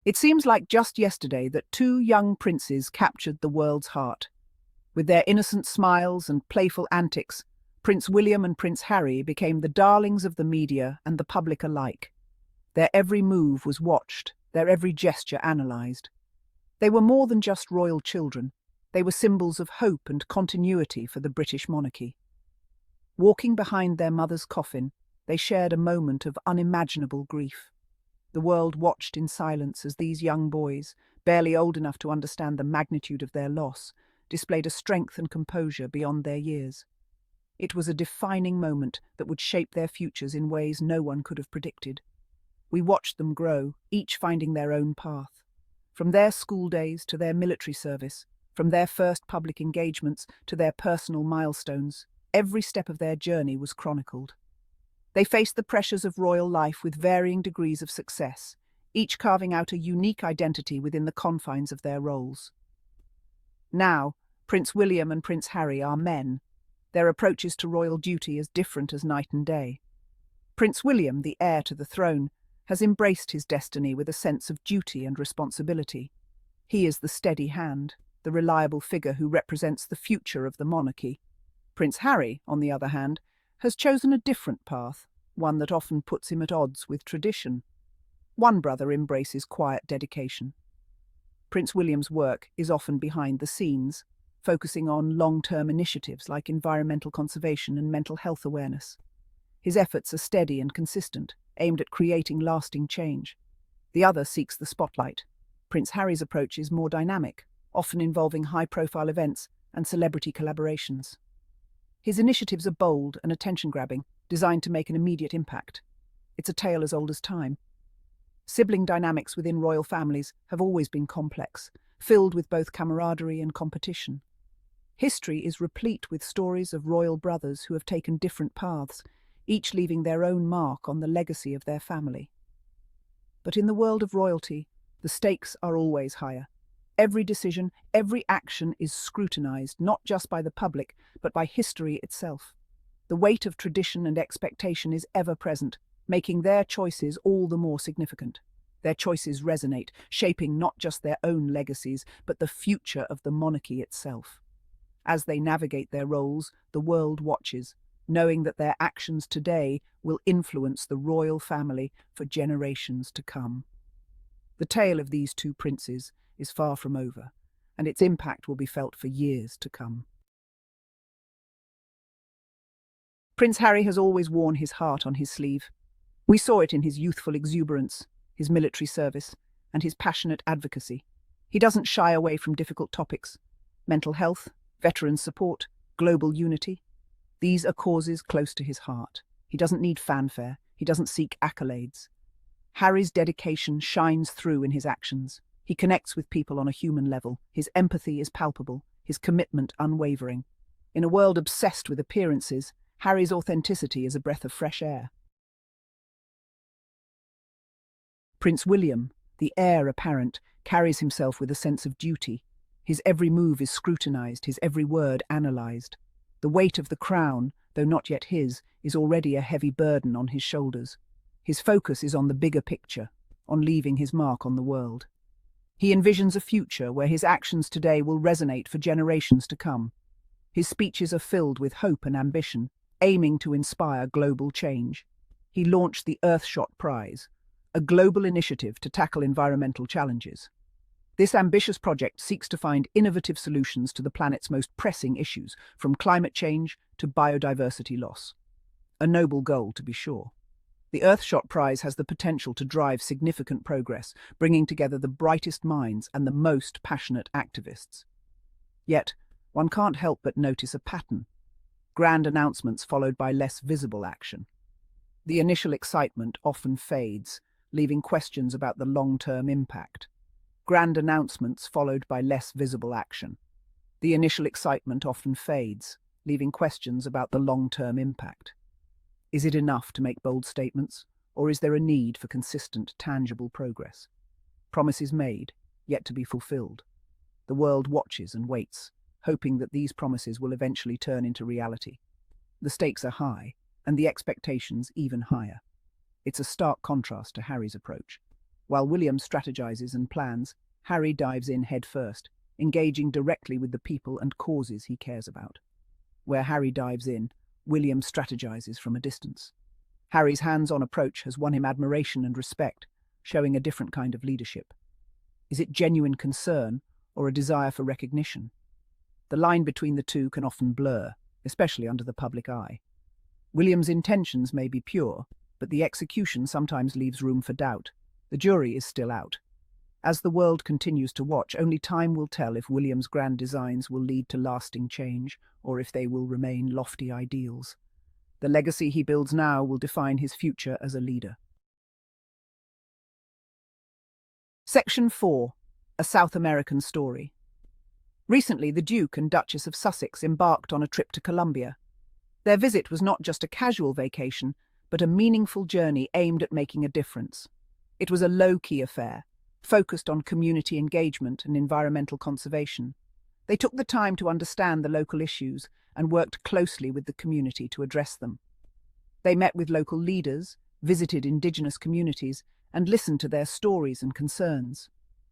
It seems like just yesterday that two young princes captured the world's heart. With their innocent smiles and playful antics, Prince William and Prince Harry became the darlings of the media and the public alike. Their every move was watched, their every gesture analysed. They were more than just royal children. They were symbols of hope and continuity for the British monarchy. Walking behind their mother's coffin, they shared a moment of unimaginable grief. The world watched in silence as these young boys, barely old enough to understand the magnitude of their loss, displayed a strength and composure beyond their years. It was a defining moment that would shape their futures in ways no one could have predicted. We watched them grow, each finding their own path. From their school days to their military service, from their first public engagements to their personal milestones, every step of their journey was chronicled. They faced the pressures of royal life with varying degrees of success, each carving out a unique identity within the confines of their roles. Now, Prince William and Prince Harry are men, their approaches to royal duty as different as night and day. Prince William, the heir to the throne, has embraced his destiny with a sense of duty and responsibility. He is the steady hand, the reliable figure who represents the future of the monarchy. Prince Harry, on the other hand, has chosen a different path, one that often puts him at odds with tradition. One brother embraces quiet dedication. Prince William's work is often behind the scenes, focusing on long-term initiatives like environmental conservation and mental health awareness. His efforts are steady and consistent, aimed at creating lasting change. The other seeks the spotlight. Prince Harry's approach is more dynamic, often involving high-profile events and celebrity collaborations. His initiatives are bold and attention-grabbing, designed to make an immediate impact. It's a tale as old as time. Sibling dynamics within royal families have always been complex, filled with both camaraderie and competition. History is replete with stories of royal brothers who have taken different paths, each leaving their own mark on the legacy of their family. But in the world of royalty, the stakes are always higher. Every decision, every action is scrutinized not just by the public, but by history itself. The weight of tradition and expectation is ever present, making their choices all the more significant. Their choices resonate, shaping not just their own legacies, but the future of the monarchy itself. As they navigate their roles, the world watches, knowing that their actions today will influence the royal family for generations to come. The tale of these two princes is far from over, and its impact will be felt for years to come. Prince Harry has always worn his heart on his sleeve. We saw it in his youthful exuberance, his military service, and his passionate advocacy. He doesn't shy away from difficult topics. Mental health, veteran support, global unity. These are causes close to his heart. He doesn't need fanfare. He doesn't seek accolades. Harry's dedication shines through in his actions. He connects with people on a human level. His empathy is palpable, his commitment unwavering. In a world obsessed with appearances, Harry's authenticity is a breath of fresh air. Prince William, the heir apparent, carries himself with a sense of duty. His every move is scrutinized, his every word analyzed. The weight of the crown, though not yet his, is already a heavy burden on his shoulders. His focus is on the bigger picture, on leaving his mark on the world. He envisions a future where his actions today will resonate for generations to come. His speeches are filled with hope and ambition, aiming to inspire global change. He launched the Earthshot Prize, a global initiative to tackle environmental challenges. This ambitious project seeks to find innovative solutions to the planet's most pressing issues, from climate change to biodiversity loss. A noble goal, to be sure. The Earthshot Prize has the potential to drive significant progress, bringing together the brightest minds and the most passionate activists. Yet, one can't help but notice a pattern. Grand announcements followed by less visible action. The initial excitement often fades, leaving questions about the long-term impact. Grand announcements followed by less visible action. The initial excitement often fades, leaving questions about the long-term impact. Is it enough to make bold statements, or is there a need for consistent, tangible progress? Promises made, yet to be fulfilled. The world watches and waits, hoping that these promises will eventually turn into reality. The stakes are high, and the expectations even higher. It's a stark contrast to Harry's approach. While William strategizes and plans, Harry dives in headfirst, engaging directly with the people and causes he cares about. Where Harry dives in, William strategizes from a distance. Harry's hands-on approach has won him admiration and respect, showing a different kind of leadership. Is it genuine concern or a desire for recognition? The line between the two can often blur, especially under the public eye. William's intentions may be pure, but the execution sometimes leaves room for doubt. The jury is still out. As the world continues to watch, only time will tell if William's grand designs will lead to lasting change or if they will remain lofty ideals. The legacy he builds now will define his future as a leader. Section 4. A South American Story. Recently, the Duke and Duchess of Sussex embarked on a trip to Colombia. Their visit was not just a casual vacation, but a meaningful journey aimed at making a difference. It was a low-key affair, focused on community engagement and environmental conservation. They took the time to understand the local issues and worked closely with the community to address them. They met with local leaders, visited indigenous communities, and listened to their stories and concerns.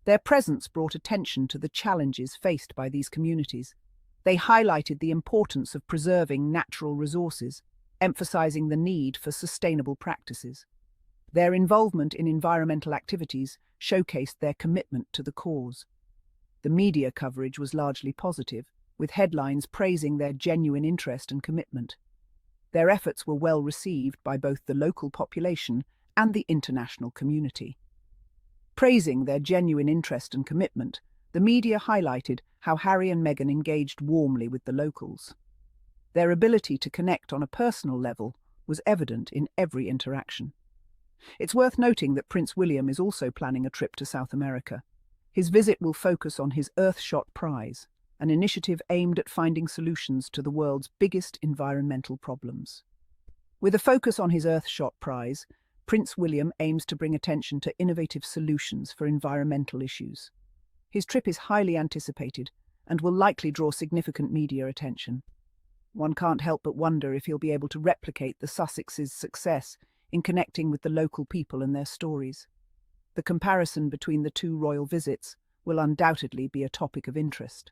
Their presence brought attention to the challenges faced by these communities. They highlighted the importance of preserving natural resources, emphasizing the need for sustainable practices. Their involvement in environmental activities showcased their commitment to the cause. The media coverage was largely positive, with headlines praising their genuine interest and commitment. Their efforts were well received by both the local population and the international community. Praising their genuine interest and commitment, the media highlighted how Harry and Meghan engaged warmly with the locals. Their ability to connect on a personal level was evident in every interaction. It's worth noting that Prince William is also planning a trip to South America. His visit will focus on his Earthshot Prize, an initiative aimed at finding solutions to the world's biggest environmental problems. With a focus on his Earthshot Prize, Prince William aims to bring attention to innovative solutions for environmental issues. His trip is highly anticipated and will likely draw significant media attention. One can't help but wonder if he'll be able to replicate the Sussexes' success in connecting with the local people and their stories. The comparison between the two royal visits will undoubtedly be a topic of interest.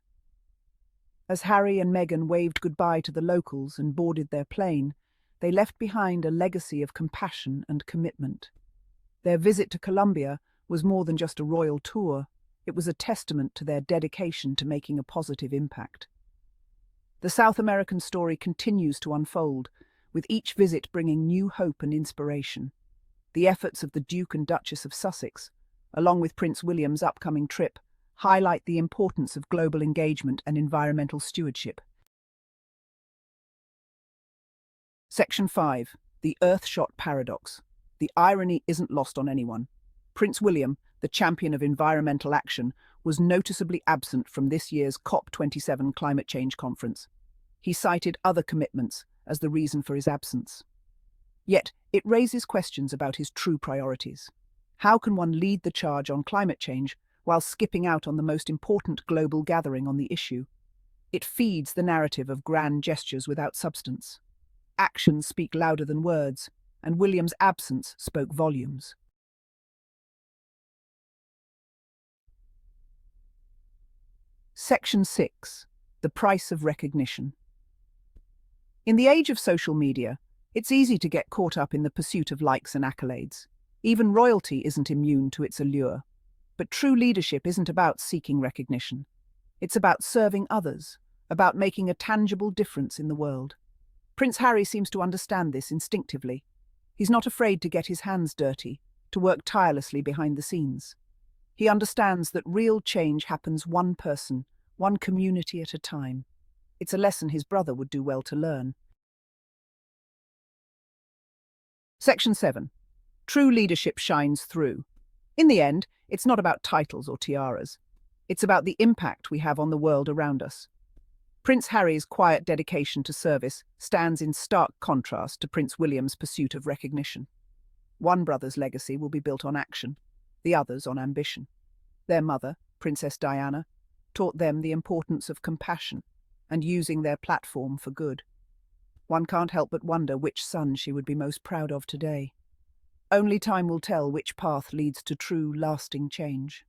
As Harry and Meghan waved goodbye to the locals and boarded their plane, they left behind a legacy of compassion and commitment. Their visit to Colombia was more than just a royal tour. It was a testament to their dedication to making a positive impact. The South American story continues to unfold, with each visit bringing new hope and inspiration. The efforts of the Duke and Duchess of Sussex, along with Prince William's upcoming trip, highlight the importance of global engagement and environmental stewardship. Section 5. The Earthshot Paradox. The irony isn't lost on anyone. Prince William, the champion of environmental action, was noticeably absent from this year's COP27 climate change conference. He cited other commitments as the reason for his absence. Yet, it raises questions about his true priorities. How can one lead the charge on climate change while skipping out on the most important global gathering on the issue? It feeds the narrative of grand gestures without substance. Actions speak louder than words, and William's absence spoke volumes. Section 6. The Price of Recognition. In the age of social media, it's easy to get caught up in the pursuit of likes and accolades. Even royalty isn't immune to its allure. But true leadership isn't about seeking recognition. It's about serving others, about making a tangible difference in the world. Prince Harry seems to understand this instinctively. He's not afraid to get his hands dirty, to work tirelessly behind the scenes. He understands that real change happens one person, one community at a time. It's a lesson his brother would do well to learn. Section 7. True leadership shines through. In the end, it's not about titles or tiaras. It's about the impact we have on the world around us. Prince Harry's quiet dedication to service stands in stark contrast to Prince William's pursuit of recognition. One brother's legacy will be built on action, the other's on ambition. Their mother, Princess Diana, taught them the importance of compassion and using their platform for good. One can't help but wonder which son she would be most proud of today. Only time will tell which path leads to true, lasting change.